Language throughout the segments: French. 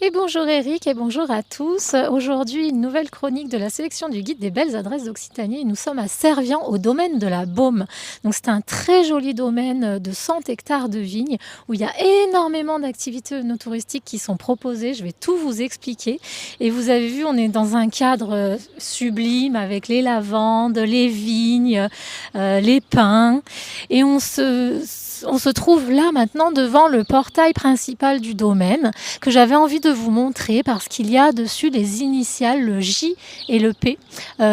Et bonjour Eric et bonjour à tous. Aujourd'hui, une nouvelle chronique de la sélection du guide des belles adresses d'Occitanie. Nous sommes à Servian, au domaine de la Baume. Donc c'est un très joli domaine de 100 hectares de vignes où il y a énormément d'activités no touristiques qui sont proposées. Je vais tout vous expliquer. Et vous avez vu, on est dans un cadre sublime avec les lavandes, les vignes, les pins. Et on se trouve là maintenant devant le portail principal du domaine que j'avais envie de vous montrer parce qu'il y a dessus les initiales, le J et le P,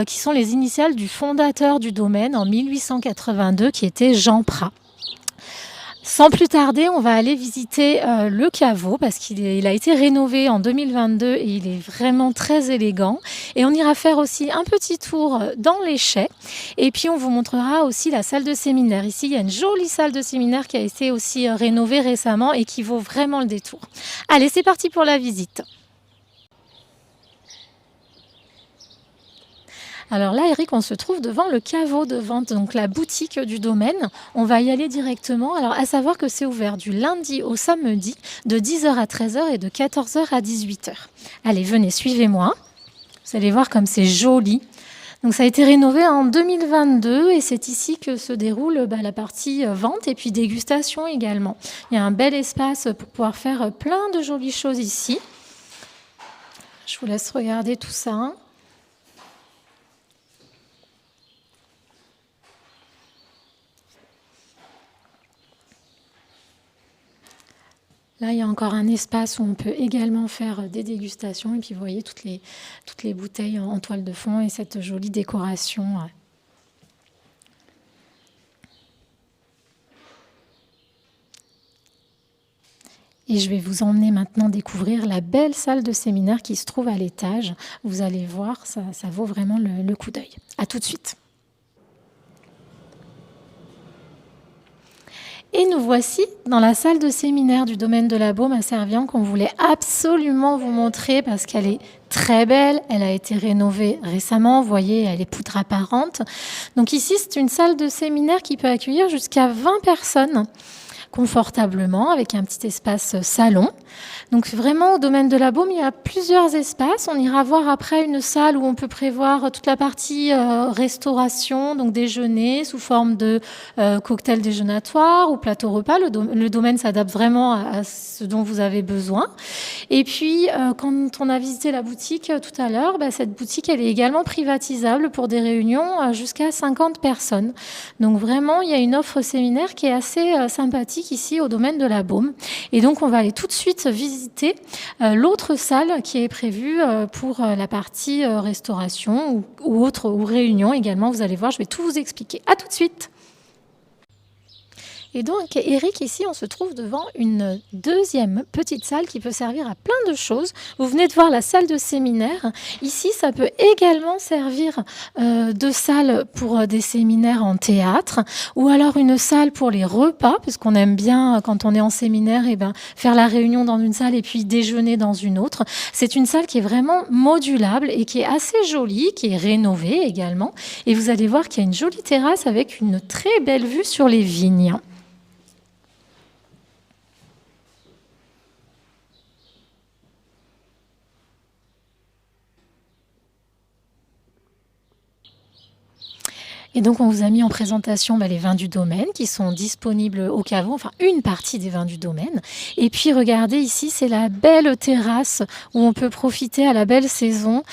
qui sont les initiales du fondateur du domaine en 1882 qui était Jean Prat. Sans plus tarder, on va aller visiter le caveau parce qu'il a été rénové en 2022 et il est vraiment très élégant. Et on ira faire aussi un petit tour dans les chais. Et puis on vous montrera aussi la salle de séminaire. Ici, il y a une jolie salle de séminaire qui a été aussi rénovée récemment et qui vaut vraiment le détour. Allez, c'est parti pour la visite. Alors là, Eric, on se trouve devant le caveau de vente, donc la boutique du domaine. On va y aller directement. Alors, à savoir que c'est ouvert du lundi au samedi, de 10h à 13h et de 14h à 18h. Allez, venez, suivez-moi. Vous allez voir comme c'est joli. Donc, ça a été rénové en 2022 et c'est ici que se déroule la partie vente et puis dégustation également. Il y a un bel espace pour pouvoir faire plein de jolies choses ici. Je vous laisse regarder tout ça. Là, il y a encore un espace où on peut également faire des dégustations. Et puis, vous voyez toutes les bouteilles en toile de fond et cette jolie décoration. Et je vais vous emmener maintenant découvrir la belle salle de séminaire qui se trouve à l'étage. Vous allez voir, ça vaut vraiment le coup d'œil. À tout de suite. Et nous voici dans la salle de séminaire du domaine de la Baume à Servian qu'on voulait absolument vous montrer parce qu'elle est très belle. Elle a été rénovée récemment. Vous voyez, elle est poutre apparente. Donc ici, c'est une salle de séminaire qui peut accueillir jusqu'à 20 personnes confortablement avec un petit espace salon. Donc vraiment au domaine de la Baume, il y a plusieurs espaces. On ira voir après une salle où on peut prévoir toute la partie restauration, donc déjeuner sous forme de cocktail déjeunatoire ou plateau repas. Le domaine s'adapte vraiment à ce dont vous avez besoin. Et puis quand on a visité la boutique tout à l'heure, cette boutique elle est également privatisable pour des réunions jusqu'à 50 personnes. Donc vraiment il y a une offre séminaire qui est assez sympathique ici au domaine de la Baume. Et donc on va aller tout de suite visiter l'autre salle qui est prévue pour la partie restauration ou réunion également. Vous allez voir, je vais tout vous expliquer. À tout de suite. Et donc, Eric, ici, on se trouve devant une deuxième petite salle qui peut servir à plein de choses. Vous venez de voir la salle de séminaire. Ici, ça peut également servir de salle pour des séminaires en théâtre ou alors une salle pour les repas, puisqu'on aime bien, quand on est en séminaire, faire la réunion dans une salle et puis déjeuner dans une autre. C'est une salle qui est vraiment modulable et qui est assez jolie, qui est rénovée également. Et vous allez voir qu'il y a une jolie terrasse avec une très belle vue sur les vignes. Et donc, on vous a mis en présentation les vins du domaine qui sont disponibles au caveau, enfin une partie des vins du domaine. Et puis, regardez ici, c'est la belle terrasse où on peut profiter à la belle saison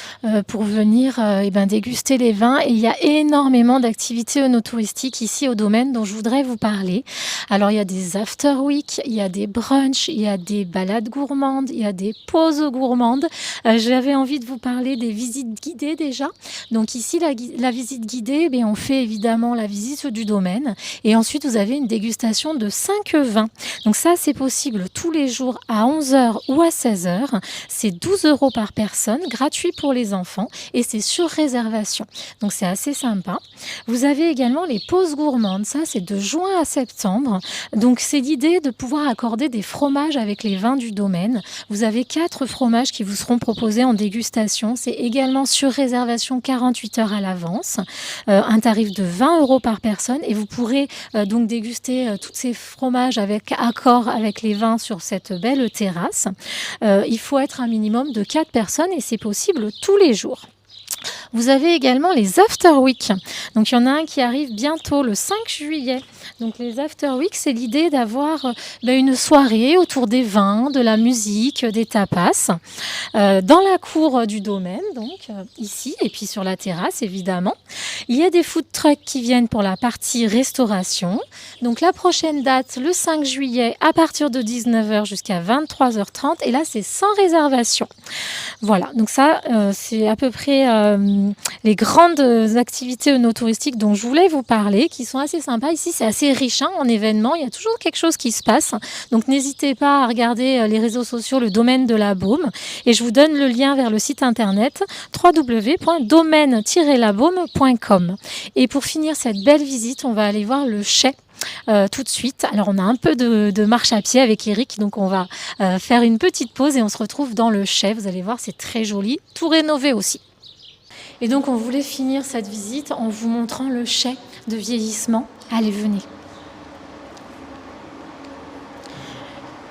pour venir déguster les vins. Et il y a énormément d'activités œnotouristiques ici au domaine dont je voudrais vous parler. Alors, il y a des after week, il y a des brunchs, il y a des balades gourmandes, il y a des pauses gourmandes. J'avais envie de vous parler des visites guidées déjà. Donc ici, la visite guidée, on fait évidemment la visite du domaine et ensuite vous avez une dégustation de 5 vins. Donc ça, c'est possible tous les jours à 11h ou à 16h. C'est 12 € par personne, gratuit pour les enfants et c'est sur réservation. Donc c'est assez sympa. Vous avez également les pauses gourmandes. Ça, c'est de juin à septembre. Donc c'est l'idée de pouvoir accorder des fromages avec les vins du domaine. Vous avez 4 fromages qui vous seront proposés en dégustation. C'est également sur réservation 48 heures à l'avance. Un tarif tarif de 20 € par personne et vous pourrez donc déguster tous ces fromages avec accord avec les vins sur cette belle terrasse. Il faut être un minimum de 4 personnes et c'est possible tous les jours. Vous avez également les After Week. Donc il y en a un qui arrive bientôt le 5 juillet. Donc les After Week, c'est l'idée d'avoir une soirée autour des vins, de la musique, des tapas, dans la cour du domaine, donc ici, et puis sur la terrasse évidemment. Il y a des food trucks qui viennent pour la partie restauration. Donc la prochaine date, le 5 juillet, à partir de 19h jusqu'à 23h30. Et là, c'est sans réservation. Voilà, donc ça, c'est à peu près les grandes activités œnotouristiques dont je voulais vous parler, qui sont assez sympas. Ici, c'est assez riche en événements. Il y a toujours quelque chose qui se passe. Donc, n'hésitez pas à regarder les réseaux sociaux, le domaine de la Baume. Et je vous donne le lien vers le site internet www.domaine-labaume.com. Et pour finir cette belle visite, on va aller voir le chai. Tout de suite. Alors on a un peu de marche à pied avec Eric, donc on va faire une petite pause et on se retrouve dans le chai. Vous allez voir, c'est très joli, tout rénové aussi. Et donc on voulait finir cette visite en vous montrant le chai de vieillissement. Allez, venez.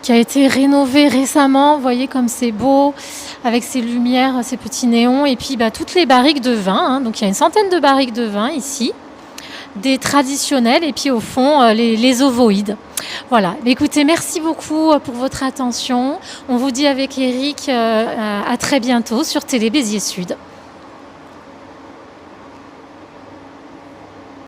Qui a été rénové récemment. Vous voyez comme c'est beau, avec ses lumières, ses petits néons, et puis toutes les barriques de vin. Donc il y a une centaine de barriques de vin ici. Des traditionnels et puis au fond les ovoïdes. Voilà, écoutez, merci beaucoup pour votre attention. On vous dit avec Eric à très bientôt sur Télé Béziers Sud.